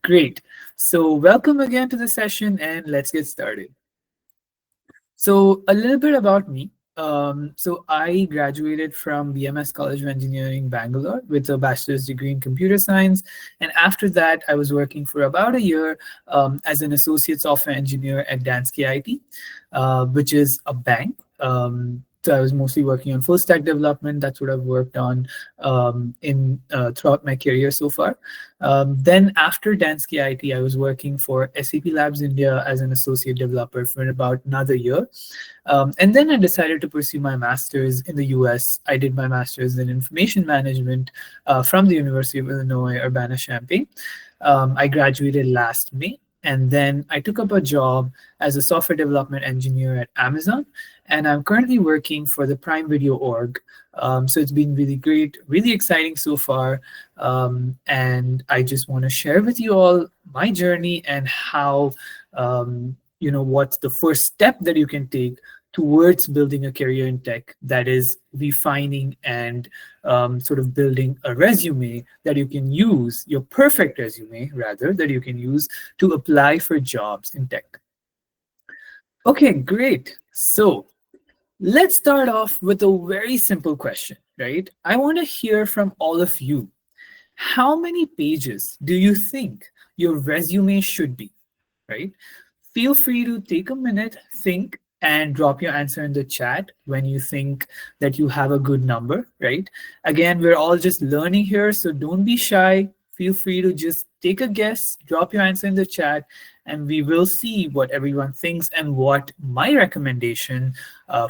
Great. So welcome again to the session and let's get started. So a little bit about me. So I graduated from BMS College of Engineering, Bangalore with a bachelor's degree in computer science. And after that, I was working for about a year as an associate software engineer at Danske IT, which is a bank. So I was mostly working on full stack development. That's what I've worked on in throughout my career so far. Then after Danske IT, I was working for SAP Labs India as an associate developer for about another year. And then I decided to pursue my master's in the US. I did my master's in information management from the University of Illinois, Urbana-Champaign. I graduated last May. And then I took up a job as a software development engineer at Amazon. And I'm currently working for the Prime Video org. So it's been really great, really exciting so far. And I just want to share with you all my journey and how, what's the first step that you can take towards building a career in tech, that is refining and sort of building a resume that you can use, your perfect resume rather, that you can use to apply for jobs in tech. Okay, great. So let's start off with a very simple question, right? I want to hear from all of you. How many pages do you think your resume should be, right? Feel free to take a minute, think, and drop your answer in the chat when you think that you have a good number, right? Again, we're all just learning here, so don't be shy. Feel free to just take a guess, drop your answer in the chat, and we will see what everyone thinks and what my recommendation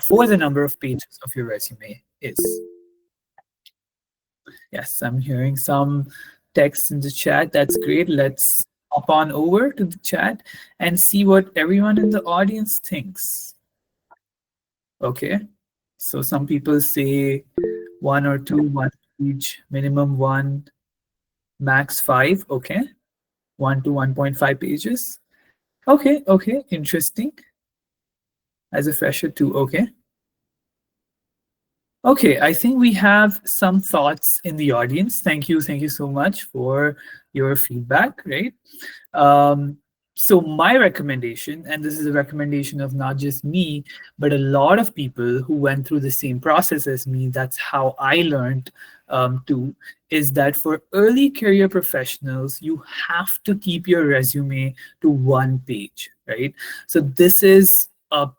for the number of pages of your resume is. Yes, I'm hearing some text in the chat. That's great. Let's hop on over to the chat and see what everyone in the audience thinks. Okay, so some people say one or two, one each, minimum one, max five. Okay, 1 to 1.5 pages. Okay, interesting. As a fresher too, okay. Okay, I think we have some thoughts in the audience. Thank you so much for your feedback, right? So my recommendation, and this is a recommendation of not just me, but a lot of people who went through the same process as me, that's how I learned too, is that for early career professionals, you have to keep your resume to one page, right? So this is a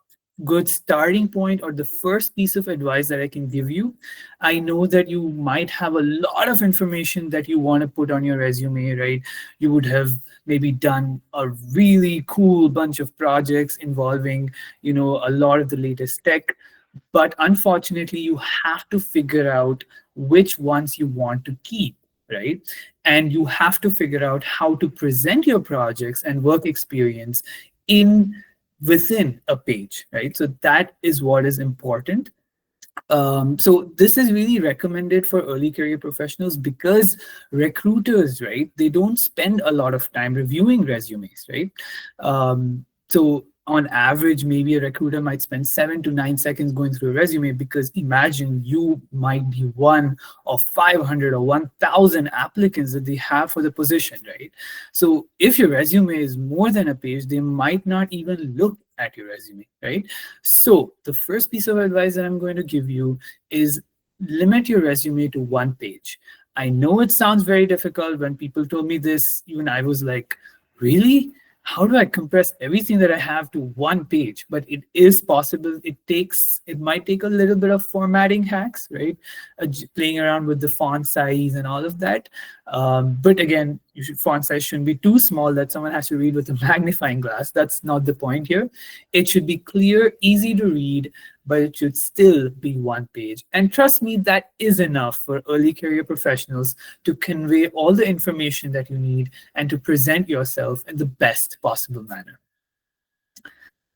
good starting point or the first piece of advice that I can give you. I know that you might have a lot of information that you want to put on your resume, right? You would have maybe done a really cool bunch of projects involving, a lot of the latest tech, but unfortunately you have to figure out which ones you want to keep, right? And you have to figure out how to present your projects and work experience in within a page, right? So that is what is important. So this is really recommended for early career professionals because recruiters, right, they don't spend a lot of time reviewing resumes, right? So on average, maybe a recruiter might spend 7 to 9 seconds going through a resume, because imagine you might be one of 500 or 1,000 applicants that they have for the position, right? So if your resume is more than a page, they might not even look at your resume, right? So the first piece of advice that I'm going to give you is limit your resume to one page. I know it sounds very difficult. When people told me this, even I was like, really? How do I compress everything that I have to one page? But it is possible. It might take a little bit of formatting hacks, right? Playing around with the font size and all of that. But again, font size shouldn't be too small that someone has to read with a magnifying glass. That's not the point here. It should be clear, easy to read, but it should still be one page. And trust me, that is enough for early career professionals to convey all the information that you need and to present yourself in the best possible manner.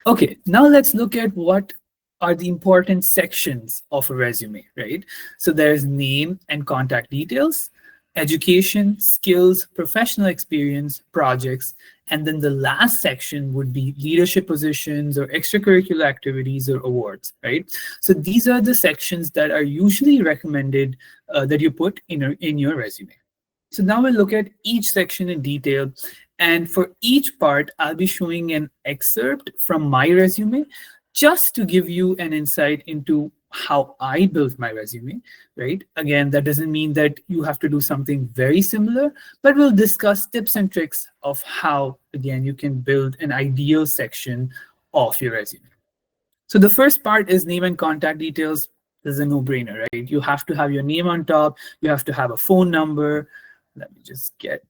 Okay, now let's look at what are the important sections of a resume, right? So there's name and contact details, education, skills, professional experience, projects, and then the last section would be leadership positions or extracurricular activities or awards, right? So these are the sections that are usually recommended that you put in your resume. So now we'll look at each section in detail And for each part, I'll be showing an excerpt from my resume just to give you an insight into how I built my resume, right? Again, that doesn't mean that you have to do something very similar, but we'll discuss tips and tricks of how, again, you can build an ideal section of your resume. So the first part is name and contact details. This is a no-brainer, right? You have to have your name on top. You have to have a phone number. Let me just get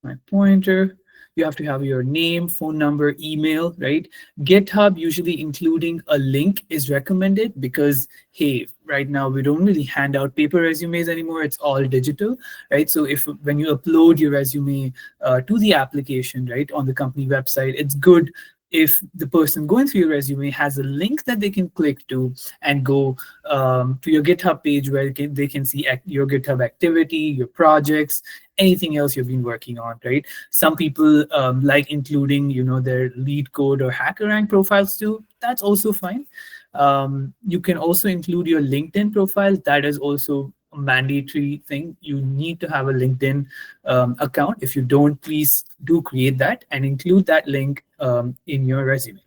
my pointer. You have to have your name, phone number, email, right? GitHub, usually including a link, is recommended because, hey, right now we don't really hand out paper resumes anymore. It's all digital, right? So if when you upload your resume to the application, right, on the company website, it's good if the person going through your resume has a link that they can click to and go to your GitHub page where they can see your GitHub activity, your projects, anything else you've been working on, right? Some people like including, their lead code or HackerRank profiles too. That's also fine. You can also include your LinkedIn profile. That is also a mandatory thing. You need to have a LinkedIn account. If you don't, please do create that and include that link in your resume.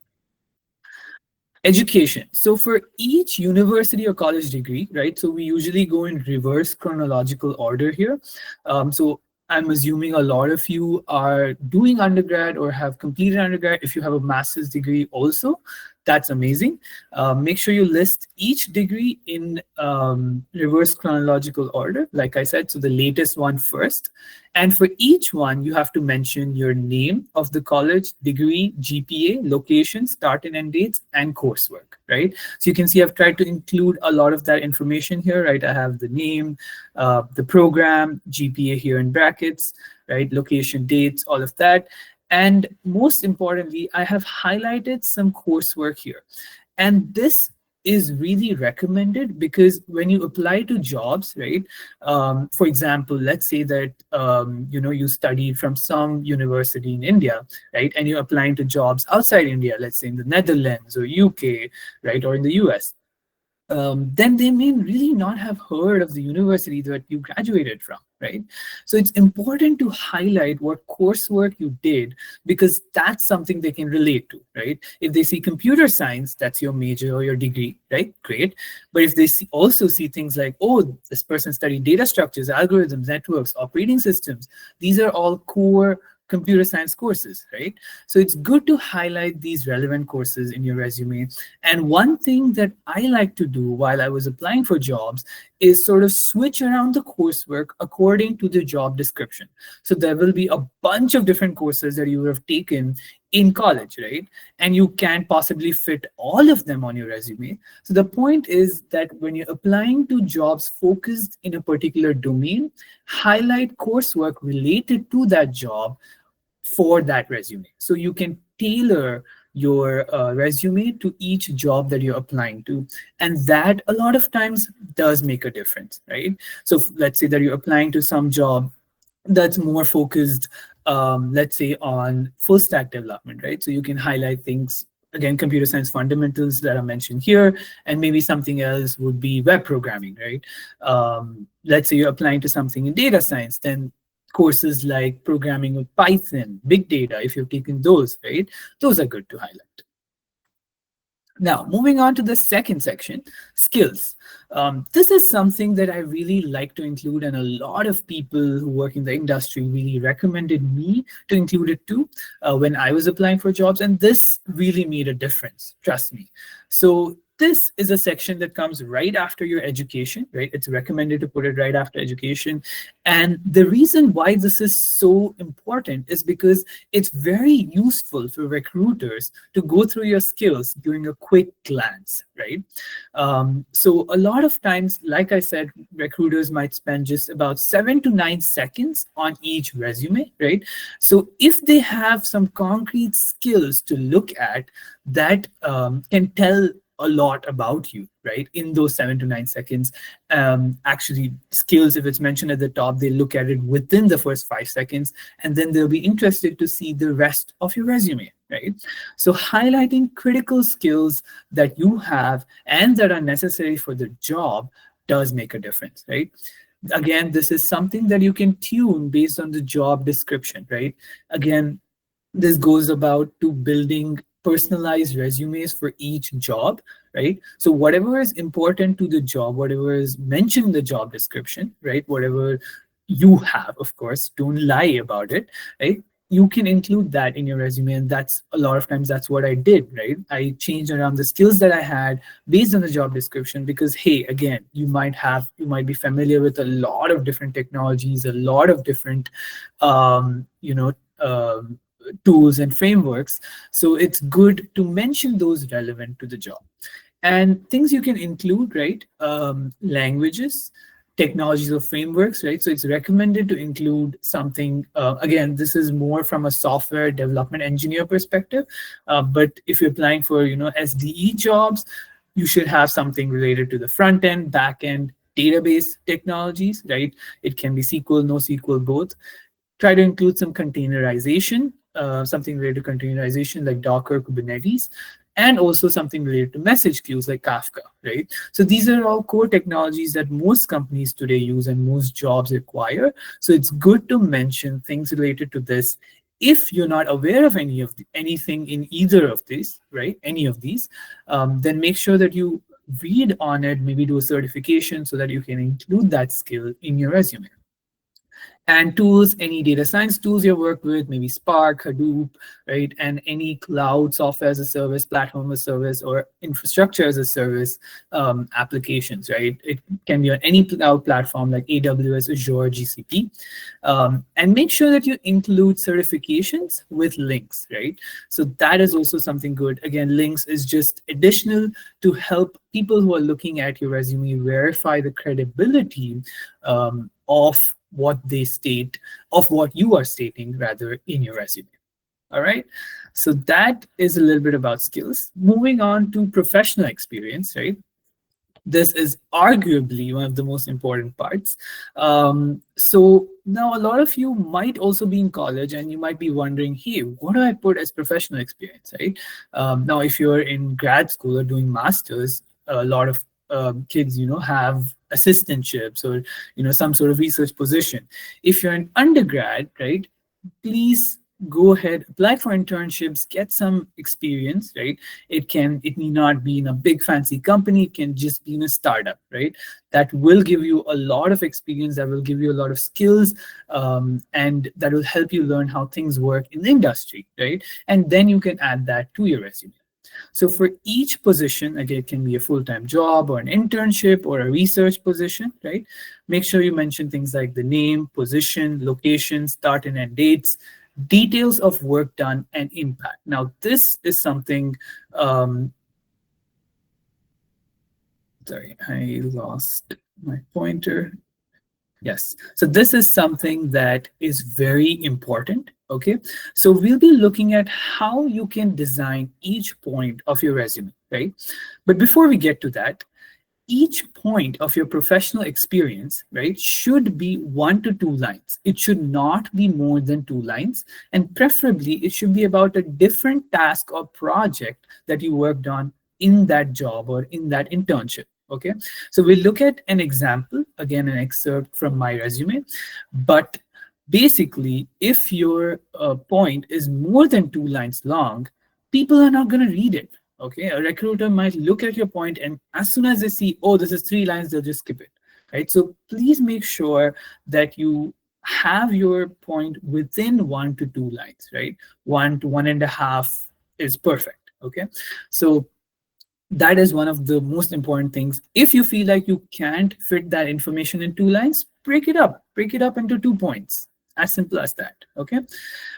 Education. So for each university or college degree, right? So we usually go in reverse chronological order here. So I'm assuming a lot of you are doing undergrad or have completed undergrad. If you have a master's degree also, that's amazing. Make sure you list each degree in reverse chronological order, like I said, so the latest one first. And for each one, you have to mention your name of the college, degree, GPA, location, start and end dates, and coursework, right? So you can see I've tried to include a lot of that information here, right? I have the name, the program, GPA here in brackets, right? Location, dates, all of that. And most importantly, I have highlighted some coursework here. And this is really recommended because when you apply to jobs, right? For example, let's say that you studied from some university in India, right? And you're applying to jobs outside India, let's say in the Netherlands or UK, right? Or in the US. Then they may really not have heard of the university that you graduated from, right? So it's important to highlight what coursework you did because that's something they can relate to, right? If they see computer science, that's your major or your degree, right? Great. But if they also see things like, oh, this person studied data structures, algorithms, networks, operating systems, these are all core computer science courses, right? So it's good to highlight these relevant courses in your resume. And one thing that I like to do while I was applying for jobs is sort of switch around the coursework according to the job description. So there will be a bunch of different courses that you would have taken in college, right? And you can't possibly fit all of them on your resume. So the point is that when you're applying to jobs focused in a particular domain, highlight coursework related to that job for that resume. So you can tailor your resume to each job that you're applying to. And that a lot of times does make a difference, right? So let's say that you're applying to some job that's more focused, let's say, on full stack development, right? So you can highlight things, again, computer science fundamentals that are mentioned here, and maybe something else would be web programming, right? Let's say you're applying to something in data science, then courses like programming with Python, big data, if you've taken those, right? Those are good to highlight. Now, moving on to the second section, skills. This is something that I really like to include, and a lot of people who work in the industry really recommended me to include it too when I was applying for jobs, and this really made a difference, trust me. So this is a section that comes right after your education, right? It's recommended to put it right after education. And the reason why this is so important is because it's very useful for recruiters to go through your skills during a quick glance, right? So a lot of times, like I said, recruiters might spend just about 7 to 9 seconds on each resume, right? So if they have some concrete skills to look at that can tell a lot about you, right? In those 7 to 9 seconds. Actually, skills, if it's mentioned at the top, they look at it within the first 5 seconds, and then they'll be interested to see the rest of your resume, right? So highlighting critical skills that you have and that are necessary for the job does make a difference, right? Again, this is something that you can tune based on the job description, right? Again, this goes about to building personalized resumes for each job, right? So whatever is important to the job, whatever is mentioned in the job description, right? Whatever you have, of course, don't lie about it, right? You can include that in your resume, and that's a lot of times that's what I did, right? I changed around the skills that I had based on the job description, because hey, again, you might be familiar with a lot of different technologies, a lot of different um, you know um, tools and frameworks. So it's good to mention those relevant to the job. And things you can include, right? Languages, technologies or frameworks, right? So it's recommended to include something. Again, this is more from a software development engineer perspective. But if you're applying for, SDE jobs, you should have something related to the front end, back end, database technologies, right? It can be SQL, NoSQL, both. Try to include some containerization, something related to containerization like Docker, Kubernetes, and also something related to message queues like Kafka, right? So these are all core technologies that most companies today use and most jobs require. So it's good to mention things related to this. If you're not aware of anything in either of these, right? Any of these, then make sure that you read on it, maybe do a certification so that you can include that skill in your resume. And tools, any data science tools you work with, maybe Spark, Hadoop, right? And any cloud software as a service, platform as a service, or infrastructure as a service applications, right? It can be on any cloud platform like AWS, Azure, GCP. And make sure that you include certifications with links, right? So that is also something good. Again, links is just additional to help people who are looking at your resume verify the credibility of what they state, of what you are stating rather in your resume. All right. So that is a little bit about skills. Moving on to professional experience, right? This is arguably one of the most important parts. So now a lot of you might also be in college and you might be wondering, hey, what do I put as professional experience, right? Now, if you're in grad school or doing masters, a lot of kids, have assistantships or, some sort of research position. If you're an undergrad, right, please go ahead, apply for internships, get some experience, right? It need not be in a big fancy company, it can just be in a startup, right? That will give you a lot of experience, that will give you a lot of skills, and that will help you learn how things work in the industry, right? And then you can add that to your resume. So for each position, again, it can be a full-time job or an internship or a research position, right? Make sure you mention things like the name, position, location, start and end dates, details of work done, and impact. Now, this is something, sorry, I lost my pointer. Yes. So this is something that is very important. Okay. So we'll be looking at how you can design each point of your resume, right? But before we get to that, each point of your professional experience, right, should be 1 to 2 lines. It should not be more than 2 lines. And preferably, it should be about a different task or project that you worked on in that job or in that internship. Okay. So we'll look at an example, again, an excerpt from my resume. But basically, if your point is more than 2 lines long, people are not going to read it. Okay, a recruiter might look at your point, and as soon as they see, oh, this is 3 lines, they'll just skip it, right? So please make sure that you have your point within 1 to 2 lines, right? 1 to 1.5 is perfect. Okay, so that is one of the most important things. If you feel like you can't fit that information in 2 lines, break it up into 2 points. As simple as that. Okay.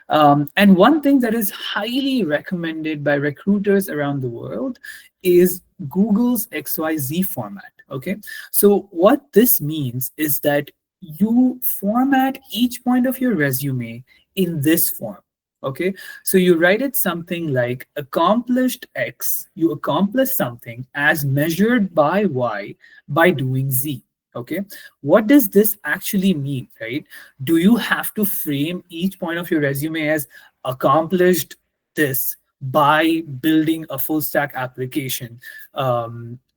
And one thing that is highly recommended by recruiters around the world is Google's XYZ format. Okay. So what this means is that you format each point of your resume in this form. Okay. So you write it something like accomplished X, you accomplish something as measured by Y by doing Z. Okay. What does this actually mean, right? Do you have to frame each point of your resume as accomplished this by building a full stack application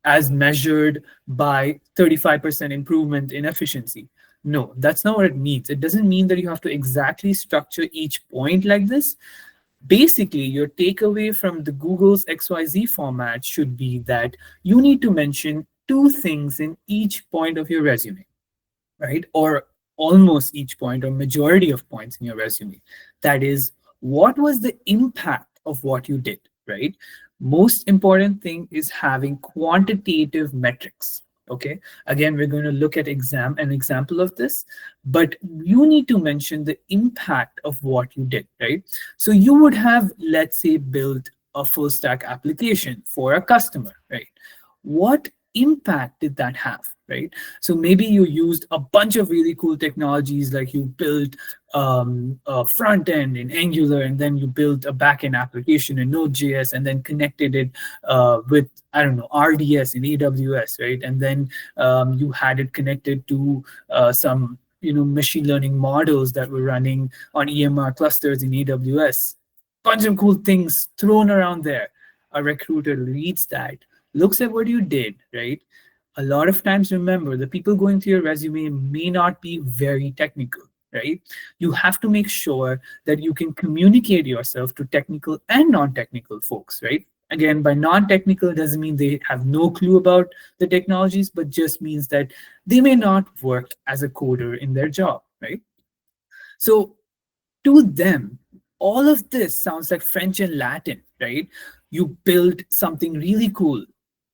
as measured by 35% improvement in efficiency? No, that's not what it means. It doesn't mean that you have to exactly structure each point like this. Basically, your takeaway from the Google's XYZ format should be that you need to mention two things in each point of your resume, right? Or almost each point or majority of points in your resume. That is, what was the impact of what you did, right? Most important thing is having quantitative metrics. Okay. Again, we're going to look at an example of this, but you need to mention the impact of what you did, right? So you would have, let's say, built a full stack application for a customer, right? What impact did that have, right? So maybe you used a bunch of really cool technologies, like you built a front end in Angular, and then you built a backend application in Node.js, and then connected it with, I don't know, RDS in AWS, right? And then you had it connected to some machine learning models that were running on EMR clusters in AWS. Bunch of cool things thrown around there. A recruiter reads that, looks at what you did, right? A lot of times, remember, the people going through your resume may not be very technical, right? You have to make sure that you can communicate yourself to technical and non-technical folks, right? Again, by non-technical doesn't mean they have no clue about the technologies, but just means that they may not work as a coder in their job, right? So to them, all of this sounds like French and Latin, right? You build something really cool.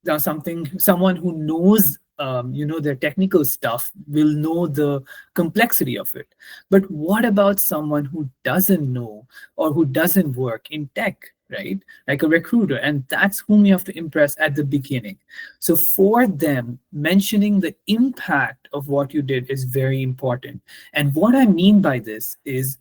Now, someone who knows, their technical stuff will know the complexity of it. But what about someone who doesn't know or who doesn't work in tech, right? Like a recruiter, and that's whom you have to impress at the beginning. So for them, mentioning the impact of what you did is very important. And what I mean by this is,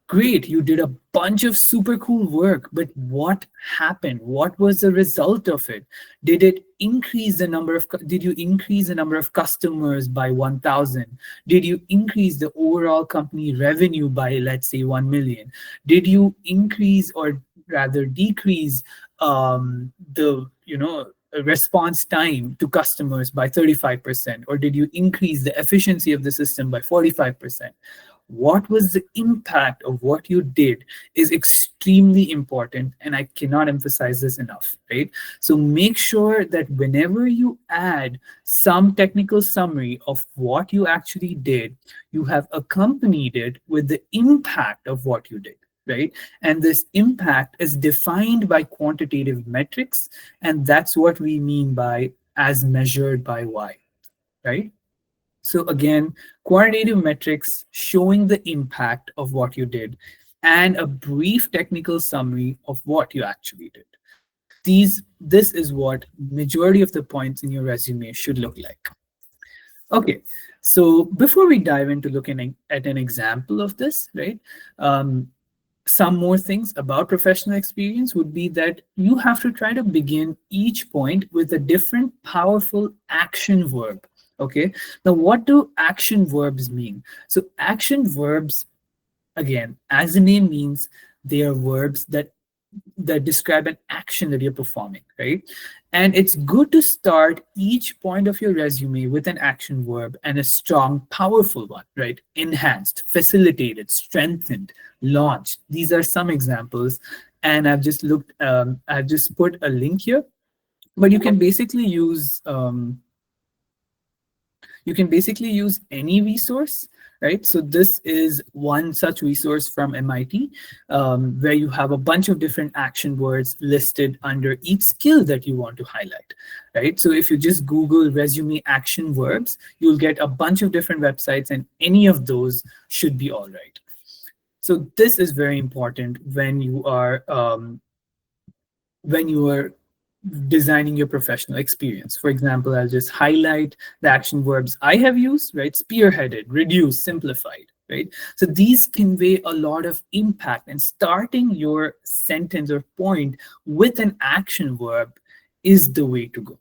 great, you did a bunch of super cool work, but what happened? What was the result of it? Did you increase the number of customers by 1,000? Did you increase the overall company revenue by, let's say, 1 million? Did you increase or rather decrease the, response time to customers by 35%? Or did you increase the efficiency of the system by 45%? What was the impact of what you did is extremely important, and I cannot emphasize this enough, right? So make sure that whenever you add some technical summary of what you actually did, you have accompanied it with the impact of what you did, right? And this impact is defined by quantitative metrics, and that's what we mean by as measured by Y, right? So again, quantitative metrics showing the impact of what you did, and a brief technical summary of what you actually did. This is what majority of the points in your resume should look like. Okay, so before we dive into looking at an example of this, right? Some more things about professional experience would be that you have to try to begin each point with a different powerful action verb. Okay, now what do action verbs mean? So action verbs, again, as the name means, they are verbs that describe an action that you're performing, right? And it's good to start each point of your resume with an action verb, and a strong, powerful one, right? Enhanced, facilitated, strengthened, launched. These are some examples. And I've just put a link here, but you can basically use any resource, right? So this is one such resource from MIT, where you have a bunch of different action words listed under each skill that you want to highlight, right? So if you just Google resume action verbs, you'll get a bunch of different websites, and any of those should be all right. So this is very important when you are designing your professional experience. For example, I'll just highlight the action verbs I have used, right? Spearheaded, reduced, simplified, right? So these convey a lot of impact, and starting your sentence or point with an action verb is the way to go.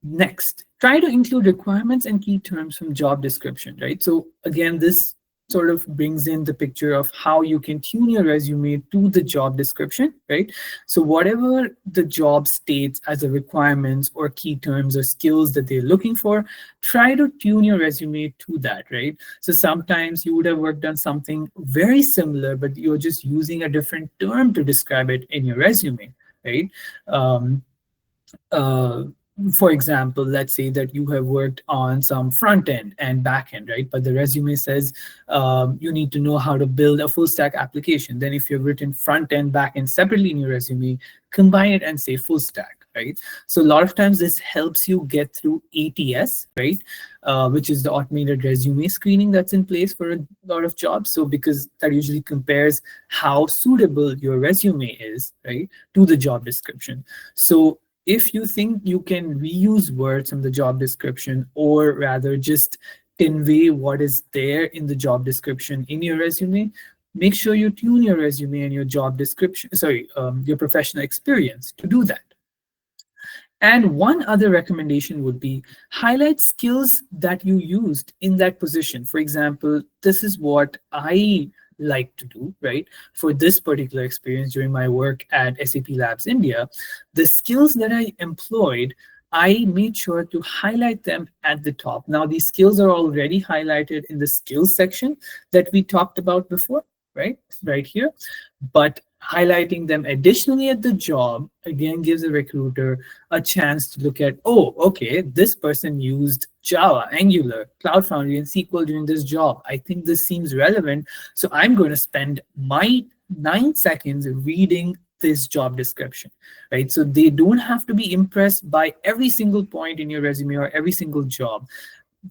Next, try to include requirements and key terms from job description, right? So again, this sort of brings in the picture of how you can tune your resume to the job description, right? So whatever the job states as a requirements or key terms or skills that they're looking for, try to tune your resume to that, right? So sometimes you would have worked on something very similar, but you're just using a different term to describe it in your resume, right? Um, uh, for example, let's say that you have worked on some front end and back end, right? But the resume says you need to know how to build a full stack application. Then if you've written front end, back end separately in your resume, combine it and say full stack, right? So a lot of times this helps you get through ATS, right? Which is the automated resume screening that's in place for a lot of jobs. So because that usually compares how suitable your resume is, right, to the job description. So if you think you can reuse words from the job description, or rather just convey what is there in the job description in your resume, make sure you tune your resume and your job description, your professional experience to do that. And one other recommendation would be highlight skills that you used in that position. For example, this is what I like to do, right? For this particular experience during my work at SAP Labs India, the skills that I employed, I made sure to highlight them at the top. Now, these skills are already highlighted in the skills section that we talked about before, right? Right here. But highlighting them additionally at the job again gives a recruiter a chance to look at, oh, okay, this person used Java, Angular, Cloud Foundry, and SQL during this job. I think this seems relevant. So I'm going to spend my 9 seconds reading this job description, right? So they don't have to be impressed by every single point in your resume or every single job.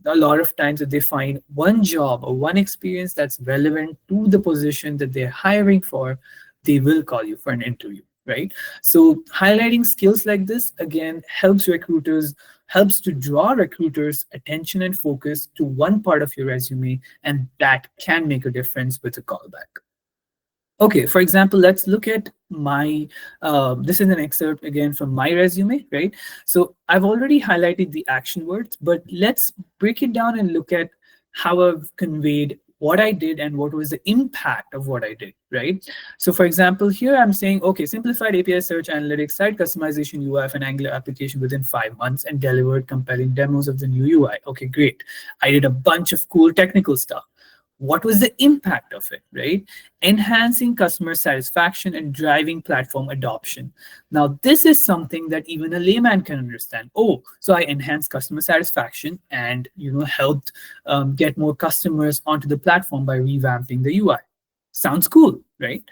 A lot of times if they find one job or one experience that's relevant to the position that they're hiring for, they will call you for an interview, right? So highlighting skills like this, again, helps to draw recruiters' attention and focus to one part of your resume, and that can make a difference with a callback. Okay, for example, let's look at this is an excerpt again from my resume, right? So I've already highlighted the action words, but let's break it down and look at how I've conveyed what I did and what was the impact of what I did, right? So for example, here I'm saying, okay, simplified API search analytics, site customization UI of an Angular application within 5 months and delivered compelling demos of the new UI. Okay, great. I did a bunch of cool technical stuff. What was the impact of it, right? Enhancing customer satisfaction and driving platform adoption. Now, this is something that even a layman can understand. Oh, so I enhanced customer satisfaction and helped get more customers onto the platform by revamping the UI. Sounds cool, right?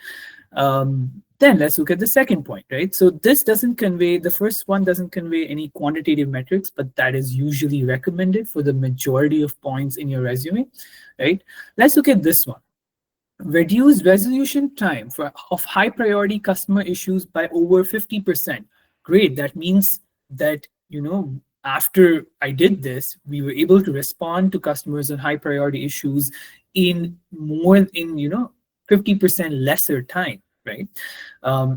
Then let's look at the second point, right? So the first one doesn't convey any quantitative metrics, but that is usually recommended for the majority of points in your resume, right? Let's look at this one. Reduce resolution time of high priority customer issues by over 50%. Great, that means that, after I did this, we were able to respond to customers on high priority issues in 50% lesser time, right?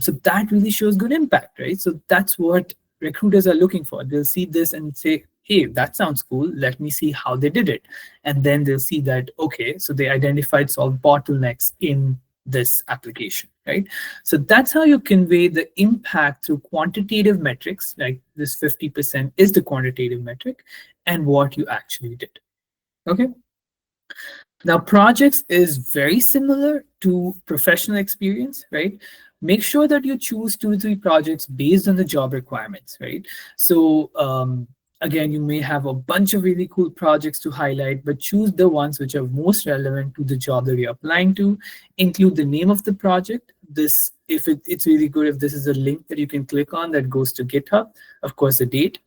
So that really shows good impact, right? So that's what recruiters are looking for. They'll see this and say, hey, that sounds cool. Let me see how they did it. And then they'll see that, okay, so they identified solved bottlenecks in this application, right? So that's how you convey the impact through quantitative metrics, like this 50% is the quantitative metric, and what you actually did, okay? Now, projects is very similar to professional experience, right? Make sure that you choose 2 to 3 projects based on the job requirements, right? So again, you may have a bunch of really cool projects to highlight, but choose the ones which are most relevant to the job that you're applying to. Include the name of the project. It's really good if this is a link that you can click on that goes to GitHub. Of course, the date.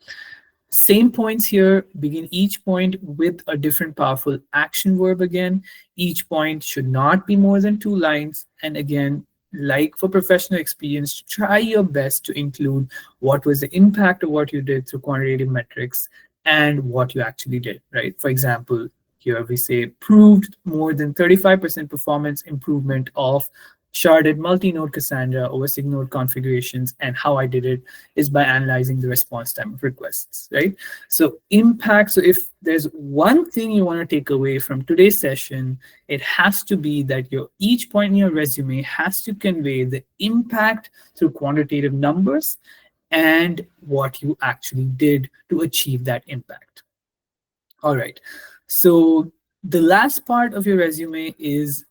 Same points here, begin each point with a different powerful action verb again. Each point should not be more than 2 lines. And again, like for professional experience, try your best to include what was the impact of what you did through quantitative metrics and what you actually did, right? For example, here we say proved more than 35% performance improvement of sharded multi-node Cassandra over SIG-node configurations, and how I did it is by analyzing the response time of requests, right? So impact, so if there's one thing you want to take away from today's session, it has to be that your each point in your resume has to convey the impact through quantitative numbers and what you actually did to achieve that impact. All right. So the last part of your resume is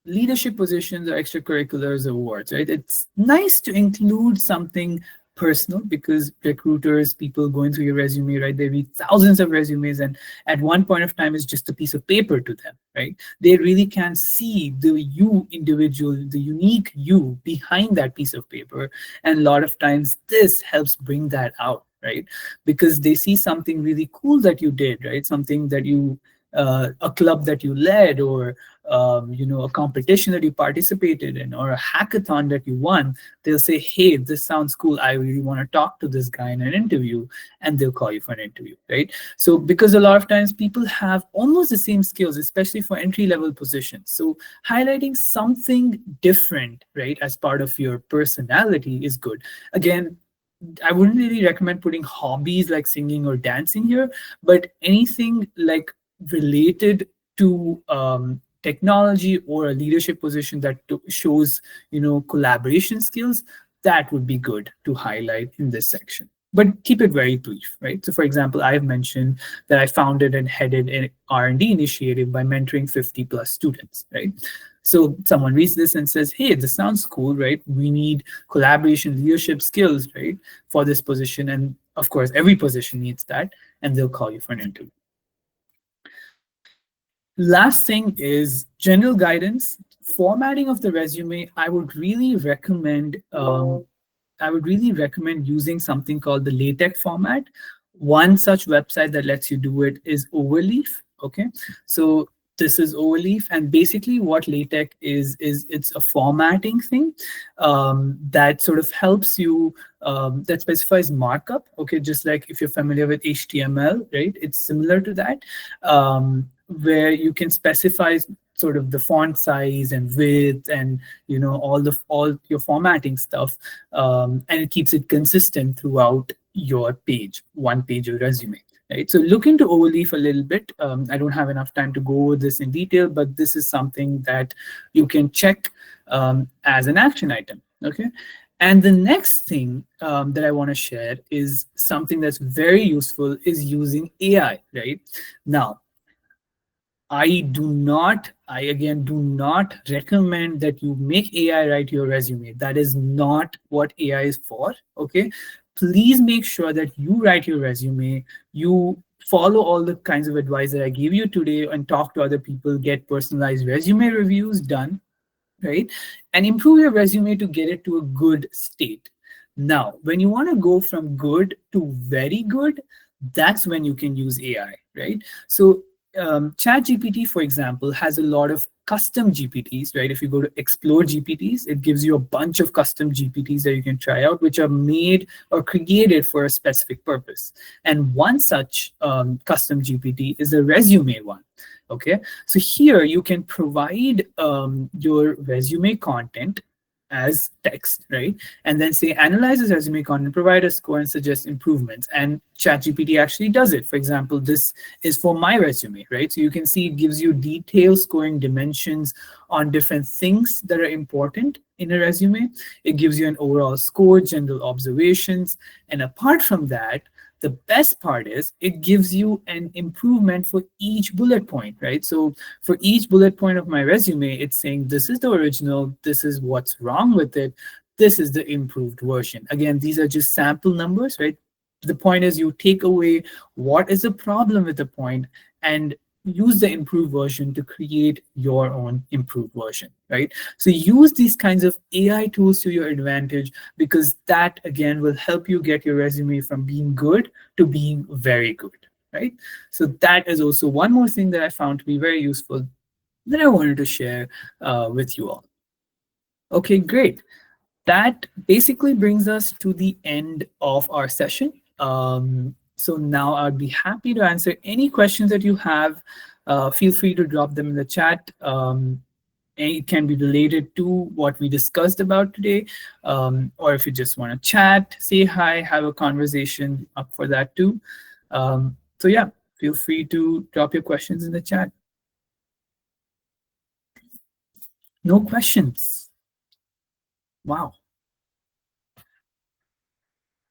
leadership positions or extracurriculars awards, right? It's nice to include something personal because recruiters, people going through your resume, right? They read thousands of resumes, and at one point of time, it's just a piece of paper to them, right? They really can see the you individual, the unique you behind that piece of paper. And a lot of times this helps bring that out, right? Because they see something really cool that you did, right? Something that you, a club that you led, or a competition that you participated in, or a hackathon that you won. They'll say, hey, this sounds cool, I really want to talk to this guy in an interview, and they'll call you for an interview, right? So because a lot of times people have almost the same skills, especially for entry level positions, so highlighting something different, right, as part of your personality is good. Again, I wouldn't really recommend putting hobbies like singing or dancing here, but anything like related to technology or a leadership position that shows, collaboration skills, that would be good to highlight in this section. But keep it very brief, right? So for example, I've mentioned that I founded and headed an R&D initiative by mentoring 50 plus students, right? So someone reads this and says, hey, this sounds cool, right? We need collaboration, leadership skills, right, for this position. And of course, every position needs that, and they'll call you for an interview. Last thing is general guidance. Formatting of the resume, I would really recommend using something called the LaTeX format. One such website that lets you do it is Overleaf. Okay, so this is Overleaf, and basically what LaTeX is it's a formatting thing that sort of helps you, that specifies markup. Okay, just like if you're familiar with HTML, right? It's similar to that, where you can specify sort of the font size and width, and all your formatting stuff, and it keeps it consistent throughout your page, one page of resume, right? So look into Overleaf a little bit. I don't have enough time to go over this in detail, but this is something that you can check as an action item. Okay. And the next thing that I want to share is something that's very useful, is using AI, right? Now, I again do not recommend that you make AI write your resume. That is not what AI is for. Okay. Please make sure that you write your resume, you follow all the kinds of advice that I gave you today, and talk to other people, get personalized resume reviews done, right? And improve your resume to get it to a good state. Now, when you want to go from good to very good, that's when you can use AI, right? So ChatGPT, for example, has a lot of custom GPTs, right? If you go to Explore GPTs, it gives you a bunch of custom GPTs that you can try out, which are made or created for a specific purpose. And one such custom GPT is a resume one. Okay, so here you can provide your resume content as text, right? And then say, analyze this resume content, provide a score, and suggest improvements. And ChatGPT actually does it. For example, this is for my resume, right? So you can see it gives you detailed scoring dimensions on different things that are important in a resume. It gives you an overall score, general observations. And apart from that, the best part is it gives you an improvement for each bullet point, right? So for each bullet point of my resume, it's saying this is the original, this is what's wrong with it, this is the improved version. Again, these are just sample numbers, right? The point is you take away what is the problem with the point and use the improved version to create your own improved version, right? So use these kinds of AI tools to your advantage, because that again will help you get your resume from being good to being very good, right? So that is also one more thing that I found to be very useful that I wanted to share with you all. Okay, great. That basically brings us to the end of our session. So now I'd be happy to answer any questions that you have. Feel free to drop them in the chat. it can be related to what we discussed about today, or if you just want to chat, say hi, have a conversation, up for that too. So yeah, feel free to drop your questions in the chat. No questions. Wow.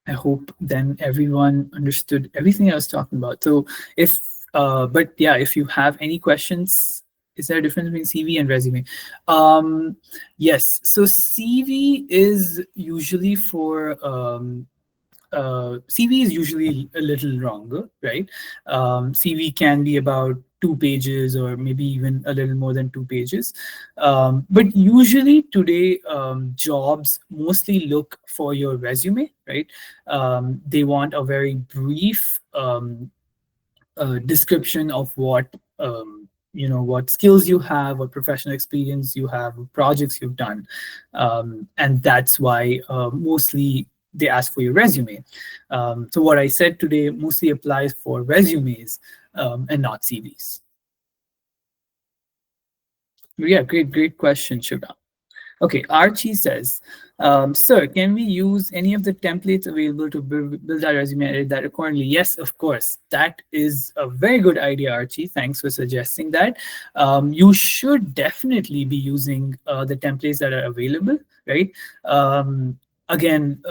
I hope then everyone understood everything I was talking about. So if, but yeah, if you have any questions, is there a difference between CV and resume? Yes. So CV is usually for CV is usually a little longer, right? CV can be about 2 pages or maybe even a little more than 2 pages. But usually today, jobs mostly look for your resume, right? They want a very brief description of what what skills you have, what professional experience you have, what projects you've done, and that's why mostly they ask for your resume. So what I said today mostly applies for resumes and not CVs. Yeah, great question, Shiva. Okay, Archie says, sir, can we use any of the templates available to build our resume and edit that accordingly? Yes, of course. That is a very good idea, Archie. Thanks for suggesting that. You should definitely be using the templates that are available, right? Again,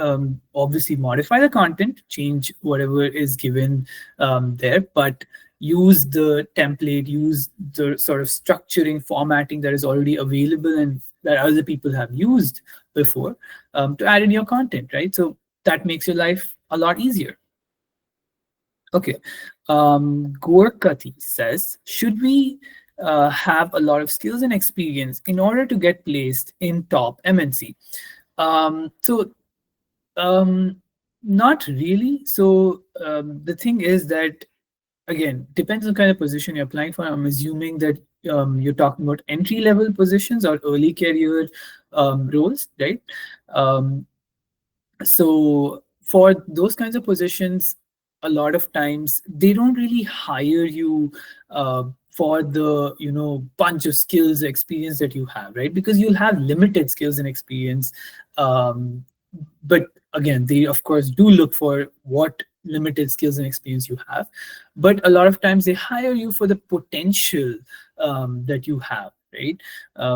obviously modify the content, change whatever is given there, but use the template, use the sort of structuring, formatting that is already available and that other people have used before to add in your content, right? So that makes your life a lot easier. Okay. Gorkati says, should we have a lot of skills and experience in order to get placed in top MNC? So not really. So the thing is that, again, depends on kind of position you're applying for. I'm assuming that you're talking about entry level positions or early career roles, right? Um, so for those kinds of positions, a lot of times they don't really hire you for the bunch of skills experience that you have, right? Because you'll have limited skills and experience. um, but again, they of course do look for what limited skills and experience you have, but a lot of times they hire you for the potential that you have, right?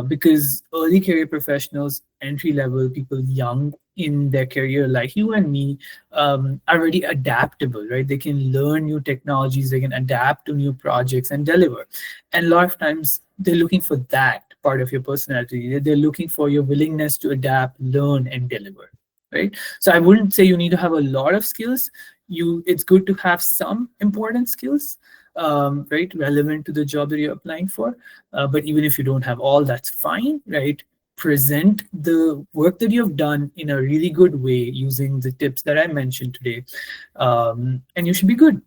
Because early career professionals, entry level people, young in their career, like you and me, are really adaptable, right? They can learn new technologies, they can adapt to new projects and deliver. And a lot of times they're looking for that part of your personality. They're looking for your willingness to adapt, learn, and deliver, right? So I wouldn't say you need to have a lot of skills. It's good to have some important skills, right, relevant to the job that you're applying for. But even if you don't have all, that's fine, right? Present the work that you've done in a really good way using the tips that I mentioned today, and you should be good.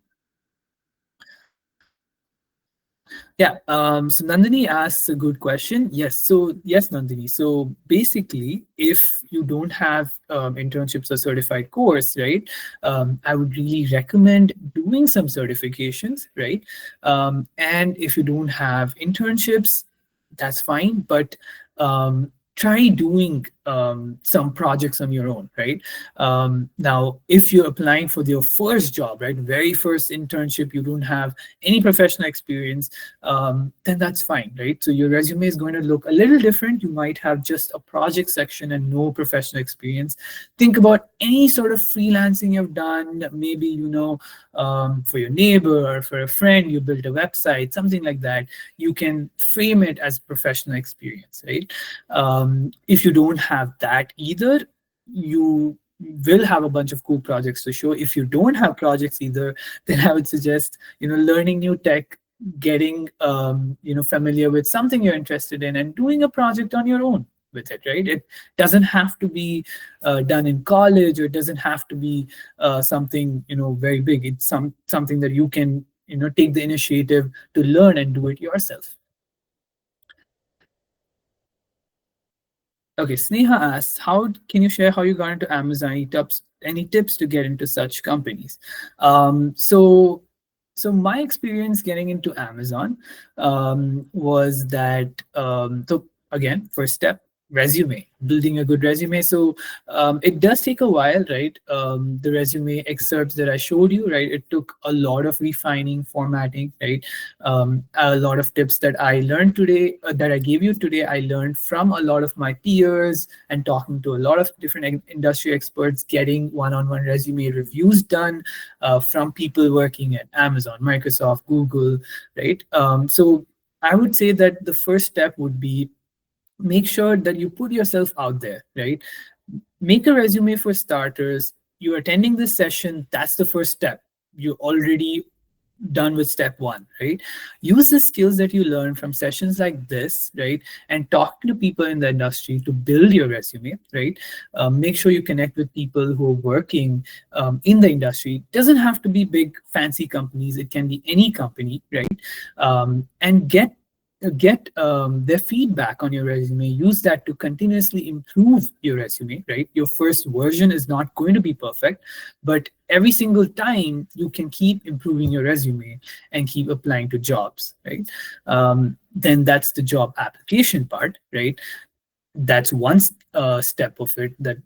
Yeah. So Nandini asks a good question. Yes. So yes, Nandini. So basically, if you don't have internships or certified course, right, I would really recommend doing some certifications, right? And if you don't have internships, that's fine. But try doing some projects on your own, right? Now, if you're applying for your first job, right, very first internship, you don't have any professional experience, then that's fine, right? So your resume is going to look a little different. You might have just a project section and no professional experience. Think about any sort of freelancing you've done, maybe, for your neighbor or for a friend, you built a website, something like that. You can frame it as professional experience, right? If you don't have that either, you will have a bunch of cool projects to show. If you don't have projects either, then I would suggest, learning new tech, getting familiar with something you're interested in and doing a project on your own with it, right? It doesn't have to be done in college, or it doesn't have to be something very big. It's something that you can take the initiative to learn and do it yourself. Okay, Sneha asks, how can you share how you got into Amazon? Any tips to get into such companies? So my experience getting into Amazon was that, so again, first step, resume, building a good resume. So it does take a while, right? The resume excerpts that I showed you, right? It took a lot of refining, formatting, right? A lot of tips that I learned today, that I gave you today, I learned from a lot of my peers and talking to a lot of different industry experts, getting one-on-one resume reviews done from people working at Amazon, Microsoft, Google, right? So I would say that the first step would be make sure that you put yourself out there, right? Make a resume for starters. You're attending this session, that's the first step. You already done with step one, right? Use the skills that you learn from sessions like this, right? And talk to people in the industry to build your resume, right? Make sure you connect with people who are working in the industry. Doesn't have to be big, fancy companies. It can be any company, right? And get their feedback on your resume. Use that to continuously improve your resume, right? Your first version is not going to be perfect, but every single time you can keep improving your resume and keep applying to jobs, right? Then that's the job application part, right? That's one step of it that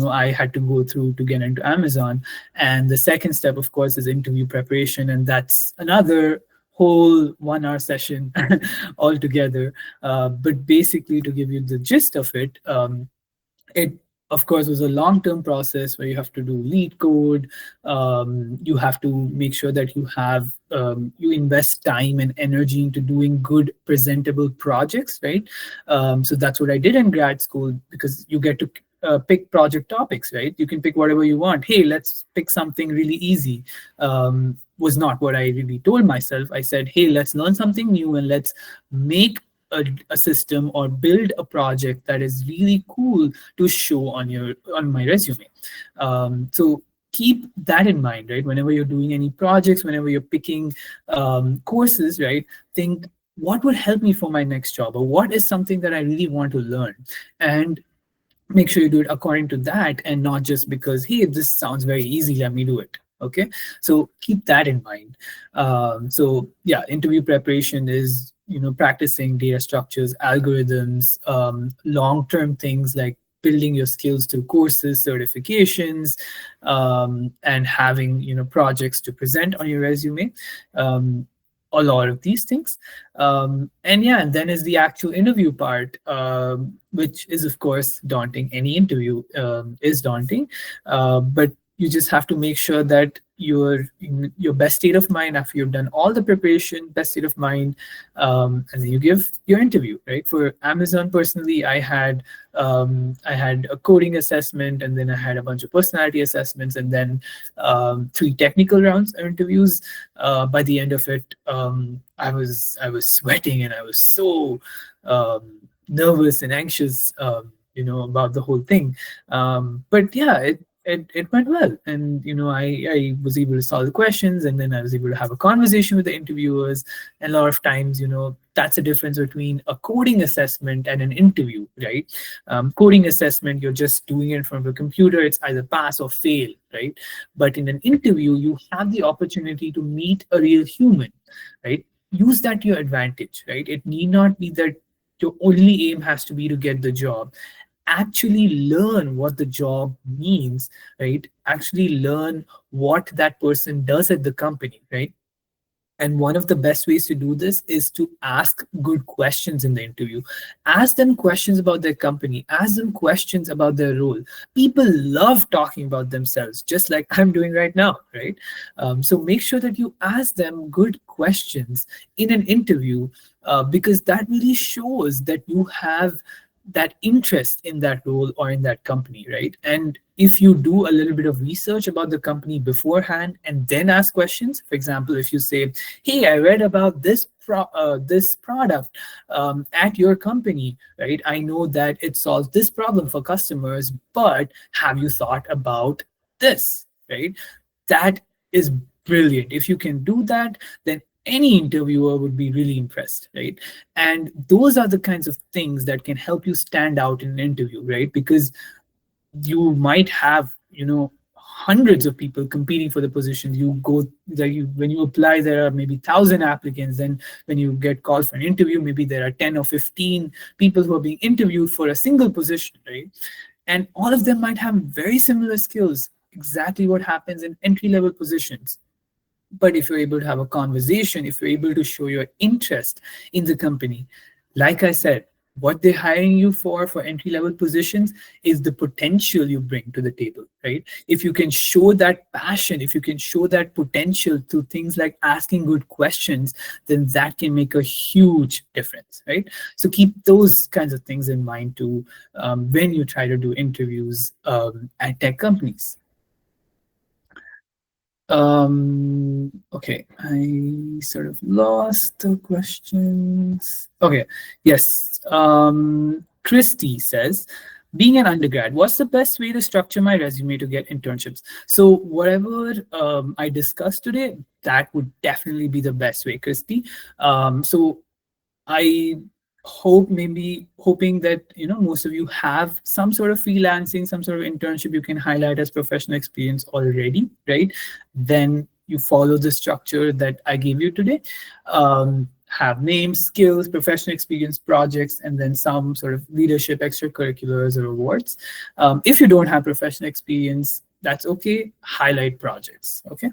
I had to go through to get into Amazon. And the second step, of course, is interview preparation, and that's another whole 1 hour session altogether. But basically, to give you the gist of it, it of course was a long-term process where you have to do lead code. You have to make sure that you invest time and energy into doing good presentable projects, right? So that's what I did in grad school, because you get to pick project topics, right? You can pick whatever you want. Hey, let's pick something really easy. Was not what I really told myself. I said, hey, let's learn something new and let's make a system or build a project that is really cool to show on my resume. So keep that in mind, right? Whenever you're doing any projects, whenever you're picking courses, right? Think, what would help me for my next job, or what is something that I really want to learn, and make sure you do it according to that, and not just because, hey, this sounds very easy, let me do it. Okay, so keep that in mind. So yeah, interview preparation is practicing data structures, algorithms, long-term things like building your skills through courses, certifications, and having projects to present on your resume. um, a lot of these things. And yeah, and then is the actual interview part, which is of course daunting. Any interview is daunting, but you just have to make sure that you're in your best state of mind after you've done all the preparation, best state of mind, and then you give your interview, right? For Amazon personally, I had a coding assessment, and then I had a bunch of personality assessments, and then 3 technical rounds of interviews. By the end of it, I was sweating, and I was so nervous and anxious, about the whole thing. But yeah, it went well, and I was able to solve the questions, and then I was able to have a conversation with the interviewers. And a lot of times, that's the difference between a coding assessment and an interview, right? Coding assessment, you're just doing it from a computer. It's either pass or fail, right? But in an interview, you have the opportunity to meet a real human, right? Use that to your advantage, right? It need not be that your only aim has to be to get the job. Actually learn what the job means, right? Actually learn what that person does at the company, right? And one of the best ways to do this is to ask good questions in the interview. Ask them questions about their company, ask them questions about their role. People love talking about themselves, just like I'm doing right now, right? So make sure that you ask them good questions in an interview, because that really shows that you have that interest in that role or in that company, right? And if you do a little bit of research about the company beforehand and then ask questions, for example, if you say, hey, I read about this product at your company, right? I know that it solves this problem for customers, but have you thought about this, right? That is brilliant. If you can do that, then any interviewer would be really impressed, right? And those are the kinds of things that can help you stand out in an interview, right? Because you might have hundreds of people competing for the position. You go there, you when you apply, there are maybe 1,000 applicants. Then when you get called for an interview, maybe there are 10 or 15 people who are being interviewed for a single position, right? And all of them might have very similar skills, exactly what happens in entry level positions. But if you're able to have a conversation, if you're able to show your interest in the company, like I said, what they're hiring you for entry level positions is the potential you bring to the table, right? If you can show that passion, if you can show that potential through things like asking good questions, then that can make a huge difference, right? So keep those kinds of things in mind too, when you try to do interviews at tech companies. Okay, I sort of lost the questions. Okay, yes. Christy says, being an undergrad, what's the best way to structure my resume to get internships? So whatever I discussed today, that would definitely be the best way, Christy. So I hoping that most of you have some sort of freelancing, some sort of internship you can highlight as professional experience already, right? Then you follow the structure that I gave you today. Have names, skills, professional experience, projects, and then some sort of leadership, extracurriculars, or awards. If you don't have professional experience, that's okay. Highlight projects. Okay.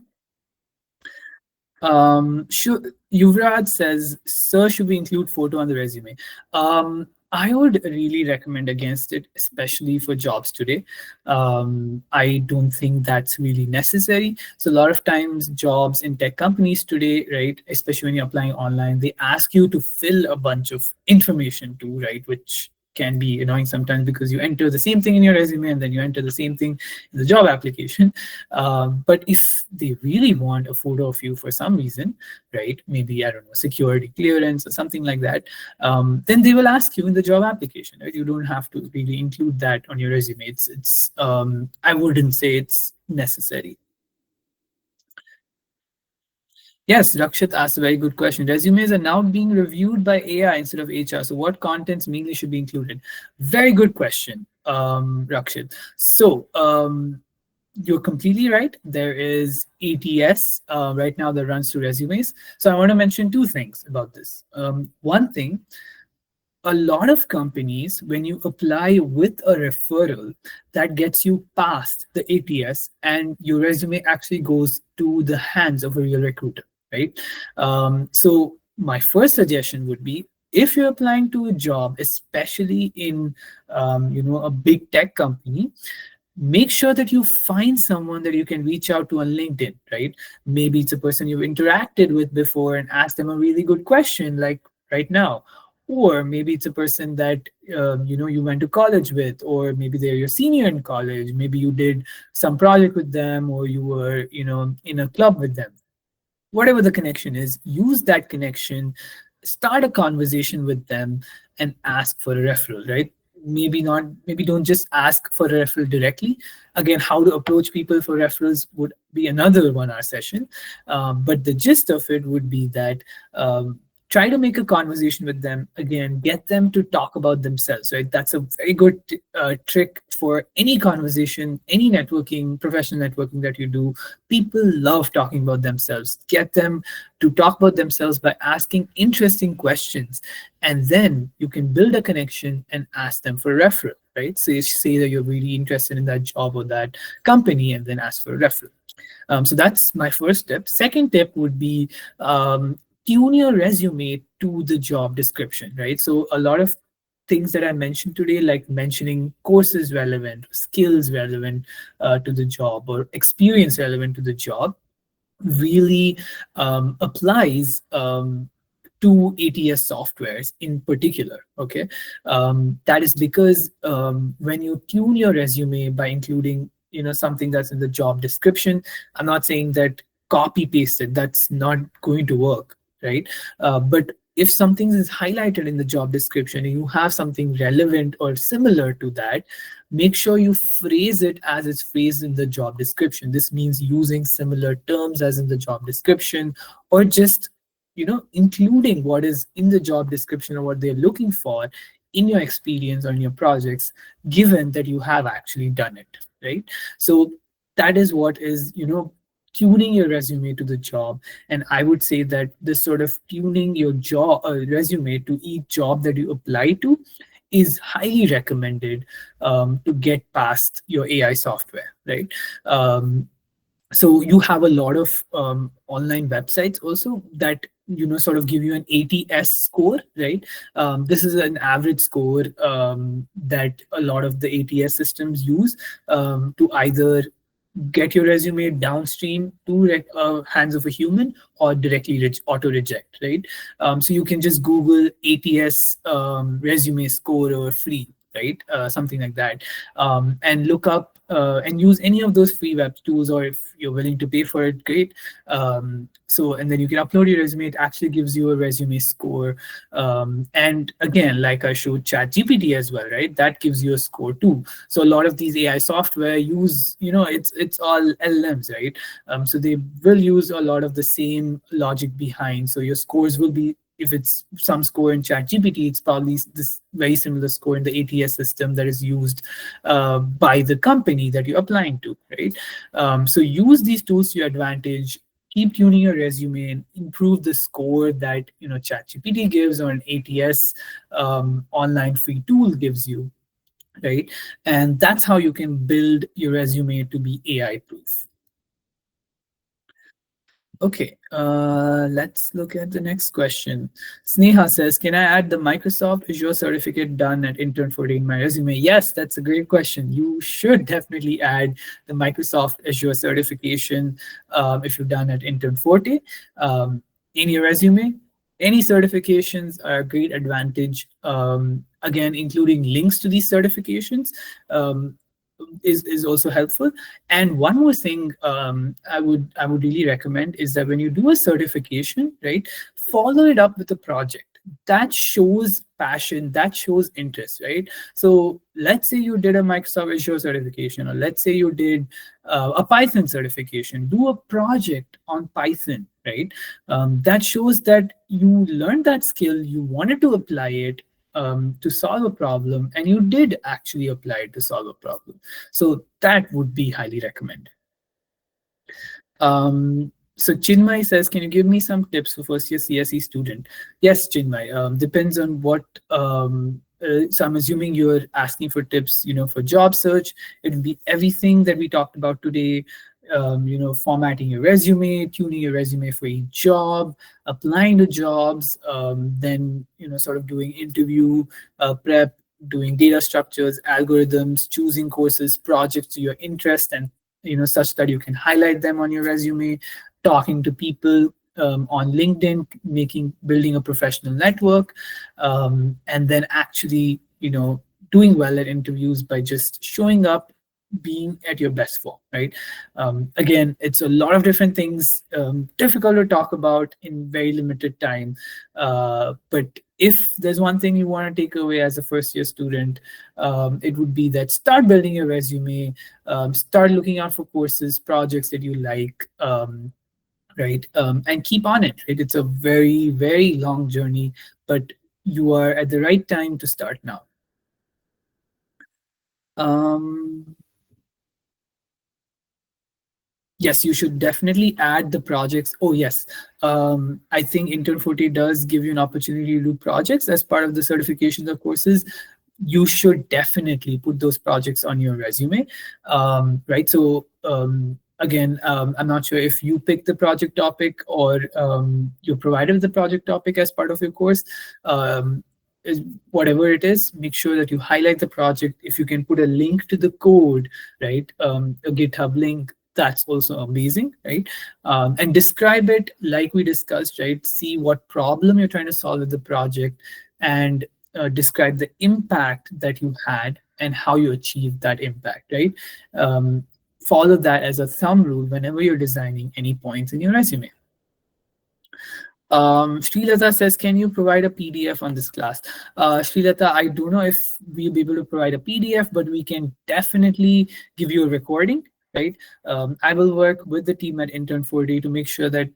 Yuvraj says, "Sir, should we include photo on the resume?" I would really recommend against it, especially for jobs today. I don't think that's really necessary. So a lot of times, jobs in tech companies today, right, especially when you're applying online, they ask you to fill a bunch of information too, right, which can be annoying sometimes because you enter the same thing in your resume and then you enter the same thing in the job application. But if they really want a photo of you for some reason, right, maybe, I don't know, security clearance or something like that, then they will ask you in the job application, right? You don't have to really include that on your resume. I wouldn't say it's necessary. Yes, Rakshit asked a very good question. Resumes are now being reviewed by AI instead of HR. So, what contents mainly should be included? Very good question, Rakshit. So, you're completely right. There is ATS right now that runs through resumes. So, I want to mention two things about this. One thing, a lot of companies, when you apply with a referral, that gets you past the ATS and your resume actually goes to the hands of a real recruiter, right? So my first suggestion would be, if you're applying to a job, especially in a big tech company, make sure that you find someone that you can reach out to on LinkedIn, right? Maybe it's a person you've interacted with before and ask them a really good question, like right now. Or maybe it's a person that you went to college with, or maybe they're your senior in college. Maybe you did some project with them, or you were in a club with them. Whatever the connection is, use that connection, start a conversation with them, and ask for a referral, right? Maybe don't just ask for a referral directly. Again, how to approach people for referrals would be another 1 hour session. But the gist of it would be that try to make a conversation with them. Again, get them to talk about themselves, right? That's a very good trick for any conversation, any networking, professional networking that you do. People love talking about themselves. Get them to talk about themselves by asking interesting questions, and then you can build a connection and ask them for a referral, right? So you say that you're really interested in that job or that company, and then ask for a referral. So that's my first tip. Second tip would be, tune your resume to the job description, right? So a lot of things that I mentioned today, like mentioning courses relevant, skills relevant to the job, or experience relevant to the job, really applies to ATS softwares in particular. Okay, that is because when you tune your resume by including something that's in the job description, I'm not saying that copy paste it. That's not going to work, right? But if something is highlighted in the job description and you have something relevant or similar to that, make sure you phrase it as it's phrased in the job description. This means using similar terms as in the job description, or just including what is in the job description or what they're looking for in your experience or in your projects, given that you have actually done it, right? So that is what is, tuning your resume to the job. And I would say that this sort of tuning your job resume to each job that you apply to is highly recommended, to get past your AI software, right? Um, so you have a lot of online websites also that sort of give you an ATS score, right? This is an average score that a lot of the ATS systems use to either get your resume downstream to hands of a human or directly auto reject, right? So you can just Google ATS resume score or free, right? Something like that, and look up and use any of those free web tools, or if you're willing to pay for it, great. So and then you can upload your resume. It actually gives you a resume score, and again, like I showed Chat GPT as well, right? That gives you a score too. So a lot of these AI software use, it's all LLMs, right? So they will use a lot of the same logic behind. So your scores will be, if it's some score in Chat GPT, it's probably this very similar score in the ATS system that is used by the company that you're applying to, right? So use these tools to your advantage. Keep tuning your resume and improve the score that ChatGPT gives, or an ATS online free tool gives you, right? And that's how you can build your resume to be AI proof. Okay, let's look at the next question. Sneha says, can I add the Microsoft Azure certificate done at Intern 40 in my resume? Yes, that's a great question. You should definitely add the Microsoft Azure certification if you've done at Intern 40 in your resume. Any certifications are a great advantage. Again, including links to these certifications. Is also helpful. And one more thing I would really recommend is that when you do a certification, right, follow it up with a project that shows passion, that shows interest, right? So let's say you did a Microsoft Azure certification, or let's say you did a Python certification. Do a project on Python, right? That shows that you learned that skill, you wanted to apply it to solve a problem, and you did actually apply it to solve a problem. So that would be highly recommended. So Chinmay says, can you give me some tips for first year CSE student? Yes, Chinmay. Depends on what. So I'm assuming you're asking for tips, for job search. It would be everything that we talked about today. Formatting your resume, tuning your resume for each job, applying to jobs, then sort of doing interview prep, doing data structures, algorithms, choosing courses, projects to your interest, and such that you can highlight them on your resume, talking to people on LinkedIn, building a professional network, and then actually doing well at interviews by just showing up, being at your best form, right? Again, it's a lot of different things, difficult to talk about in very limited time, but if there's one thing you want to take away as a first year student, it would be that start building your resume, start looking out for courses, projects that you like, right? And keep on it, right? It's a very, very long journey, but you are at the right time to start now. Um, Yes, you should definitely add the projects. Oh, yes. I think Intern 40 does give you an opportunity to do projects as part of the certifications of courses. You should definitely put those projects on your resume, right? So again, I'm not sure if you pick the project topic, or you're provided with the project topic as part of your course. Um, Whatever it is, make sure that you highlight the project. If you can put a link to the code, right, a GitHub link, that's also amazing, right? And describe it like we discussed, right? See what problem you're trying to solve with the project, and describe the impact that you had and how you achieved that impact, right? Follow that as a thumb rule whenever you're designing any points in your resume. Srilata says, can you provide a PDF on this class? Srilata, I don't know if we'll be able to provide a PDF, but we can definitely give you a recording, right? I will work with the team at Intern 4D to make sure that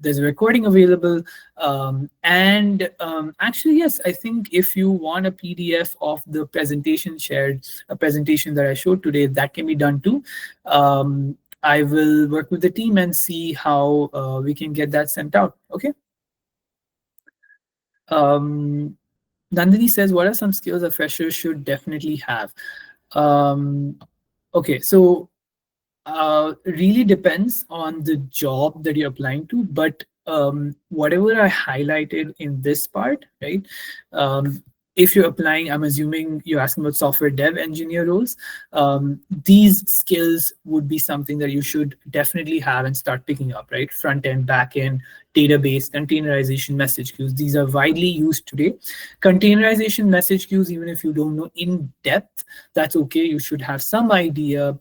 there's a recording available. And actually, yes, I think if you want a PDF of the presentation shared, a presentation that I showed today, that can be done too. I will work with the team and see how we can get that sent out. Okay. Um, Nandini says, what are some skills a fresher should definitely have? Um, okay, so really depends on the job that you're applying to, but whatever I highlighted in this part, right? If you're applying, I'm assuming you're asking about software dev engineer roles. These skills would be something that you should definitely have and start picking up, right? Front end, back end, database, containerization, message queues. These are widely used today. Containerization, message queues, even if you don't know in depth, that's okay. You should have some idea,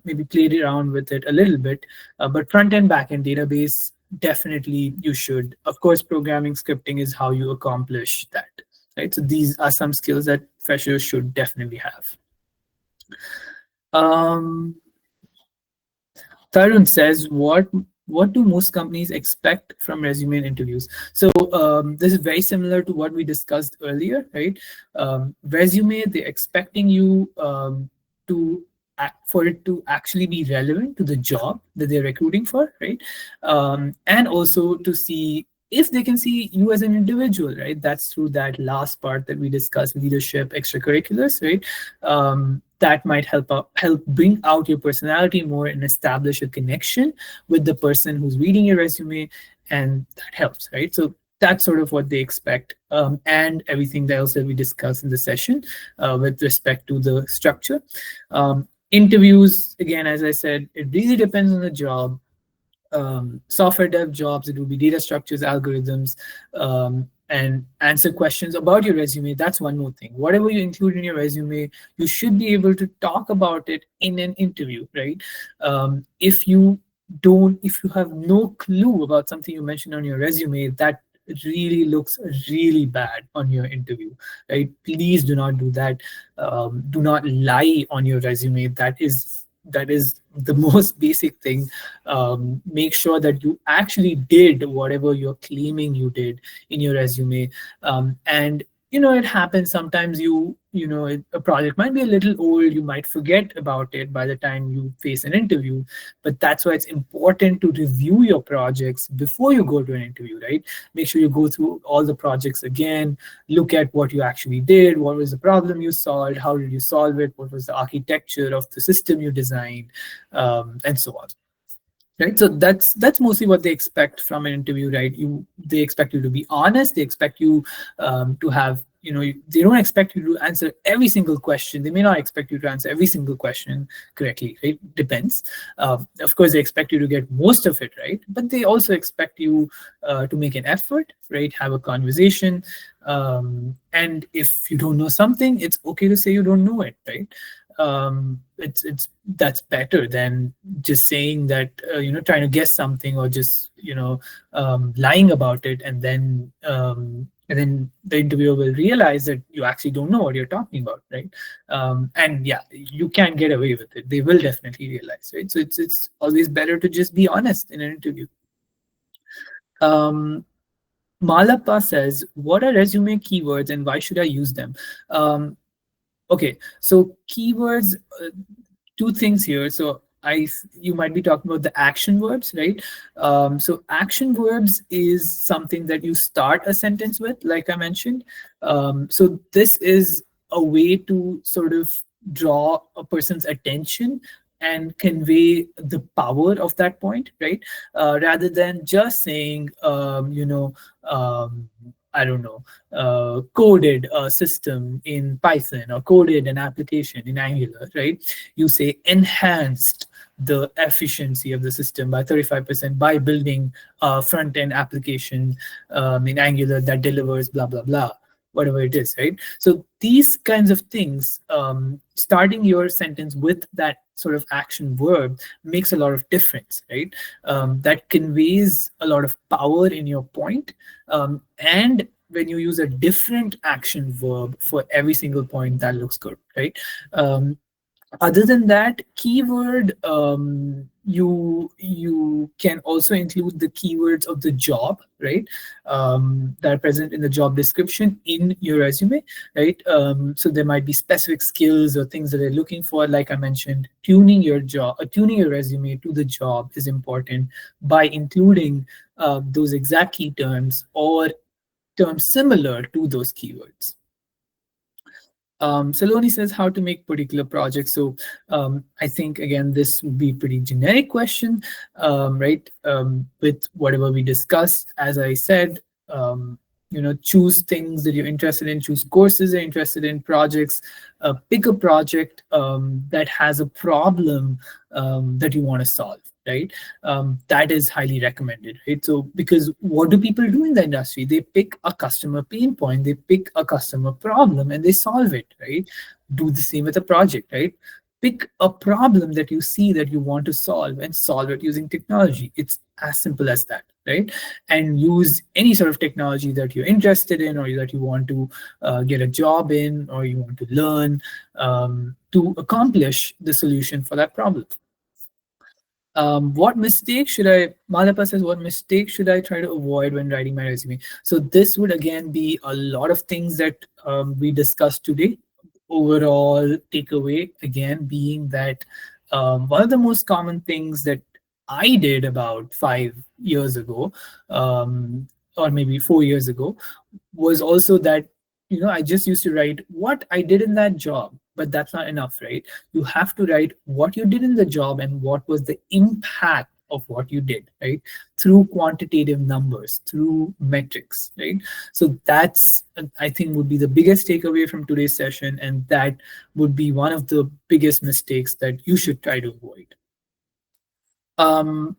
maybe played around with it a little bit. But front end, back end, database, definitely you should. Of course, programming, scripting is how you accomplish that, right? So these are some skills that freshers should definitely have. Um, Tarun says, what do most companies expect from resume and interviews? So this is very similar to what we discussed earlier, right? Resume, they're expecting you to for it to actually be relevant to the job that they're recruiting for, right? And also to see if they can see you as an individual, right? That's through that last part that we discussed, leadership, extracurriculars, right? That might help bring out your personality more and establish a connection with the person who's reading your resume, and that helps, right? So that's sort of what they expect, and everything else that we discussed in the session with respect to the structure. Interviews, again, as I said, it really depends on the job. Software dev jobs, it will be data structures, algorithms, and answer questions about your resume. That's one more thing. Whatever you include in your resume, you should be able to talk about it in an interview, right? If you have no clue about something you mentioned on your resume, that really looks really bad on your interview, right? Please do not do that. Do not lie on your resume. That is the most basic thing. Make sure that you actually did whatever you're claiming you did in your resume. And it happens sometimes. A project might be a little old, you might forget about it by the time you face an interview, but that's why it's important to review your projects before you go to an interview, right? Make sure you go through all the projects again, look at what you actually did, what was the problem you solved, how did you solve it, what was the architecture of the system you designed, and so on, right? So that's mostly what they expect from an interview, right? They expect you to be honest. They expect you to have, they don't expect you to answer every single question. They may not expect you to answer every single question correctly, right? Depends. Of course, they expect you to get most of it right, but they also expect you to make an effort, right? Have a conversation. And if you don't know something, it's okay to say you don't know it, right? It's That's better than just saying that, trying to guess something, or just lying about it, and then the interviewer will realize that you actually don't know what you're talking about, right? And yeah, you can't get away with it. They will definitely realize, right? So it's always better to just be honest in an interview. um, Malappa says, what are resume keywords and why should I use them? um, Okay, so keywords, two things here. So you might be talking about the action verbs, right? So action verbs is something that you start a sentence with, like I mentioned. So this is a way to sort of draw a person's attention and convey the power of that point, right? Rather than just saying, I don't know, coded a system in Python or coded an application in Angular, right? You say enhanced the efficiency of the system by 35% by building a front end application in Angular that delivers blah, blah, blah, whatever it is, right? So these kinds of things, starting your sentence with that sort of action verb makes a lot of difference, right? That conveys a lot of power in your point. And when you use a different action verb for every single point, that looks good, right? Other than that, keyword, you can also include the keywords of the job, right? That are present in the job description in your resume, right? So there might be specific skills or things that they're looking for. Like I mentioned, tuning your resume to the job is important by including those exact key terms or terms similar to those keywords. Saloni says how to make particular projects. So I think again this would be a pretty generic question, right? With whatever we discussed, as I said, choose things that you're interested in, choose courses you're interested in, projects, pick a project that has a problem that you want to solve. Right, that is highly recommended. Right, so because what do people do in the industry? They pick a customer pain point, they pick a customer problem, and they solve it. Right, do the same with a project. Right, pick a problem that you see that you want to solve and solve it using technology. It's as simple as that. Right, and use any sort of technology that you're interested in or that you want to get a job in or you want to learn to accomplish the solution for that problem. What mistake should I, Malapa says, what mistake should I try to avoid when writing my resume? So this would again be a lot of things that we discussed today. Overall takeaway again being that one of the most common things that I did about 5 years ago, or maybe 4 years ago, was also that I just used to write what I did in that job, but that's not enough, right? You have to write what you did in the job and what was the impact of what you did, right? Through quantitative numbers, through metrics, right? So that's, I think, would be the biggest takeaway from today's session, and that would be one of the biggest mistakes that you should try to avoid. um,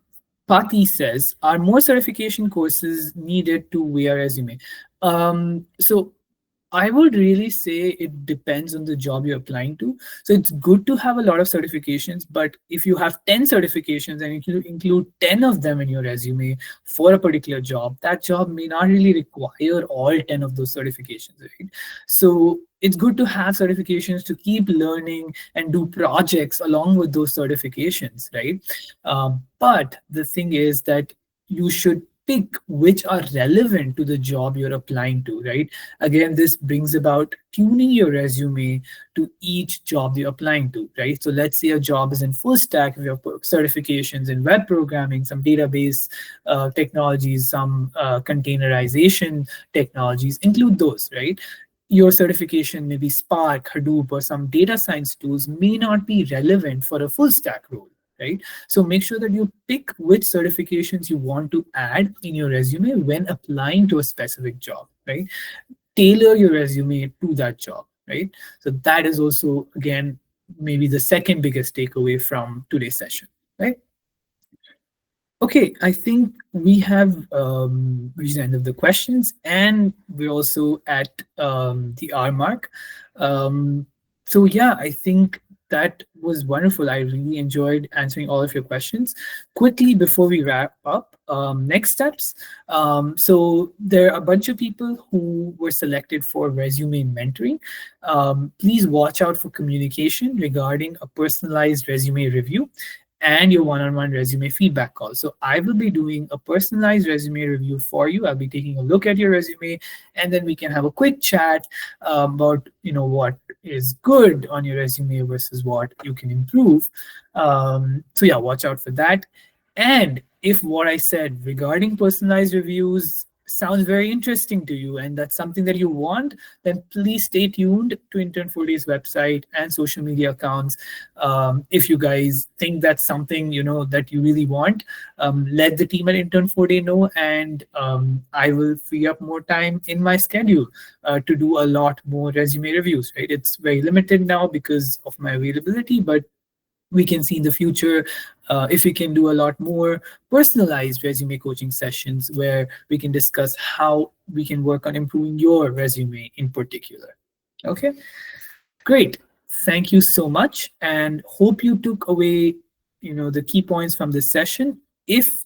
Pati says, are more certification courses needed to wear resume? So I would really say it depends on the job you're applying to. So it's good to have a lot of certifications, but if you have 10 certifications and you include 10 of them in your resume for a particular job, that job may not really require all 10 of those certifications, right? So it's good to have certifications to keep learning and do projects along with those certifications, right? But the thing is that you should pick which are relevant to the job you're applying to, right? Again, this brings about tuning your resume to each job you're applying to, right? So let's say a job is in full stack, if you have certifications in web programming, some database technologies, some containerization technologies, include those, right? Your certification, maybe Spark, Hadoop, or some data science tools may not be relevant for a full stack role, right? So make sure that you pick which certifications you want to add in your resume when applying to a specific job, right? Tailor your resume to that job, right? So that is also, again, maybe the second biggest takeaway from today's session, right? Okay, I think we have reached the end of the questions, and we're also at the hour mark. Um, so yeah, I think that was wonderful. I really enjoyed answering all of your questions. Quickly before we wrap up, next steps. So there are a bunch of people who were selected for resume mentoring. Please watch out for communication regarding a personalized resume review and your one-on-one resume feedback call. So I will be doing a personalized resume review for you. I'll be taking a look at your resume, and then we can have a quick chat about what is good on your resume versus what you can improve. So yeah, watch out for that. And if what I said regarding personalized reviews sounds very interesting to you and that's something that you want, then please stay tuned to Intern 4Day's website and social media accounts. If you guys think that's something that you really want, let the team at Intern 4Day know, and I will free up more time in my schedule to do a lot more resume reviews. Right, it's very limited now because of my availability, but we can see in the future if we can do a lot more personalized resume coaching sessions where we can discuss how we can work on improving your resume in particular. Okay, great. Thank you so much, and hope you took away the key points from this session. If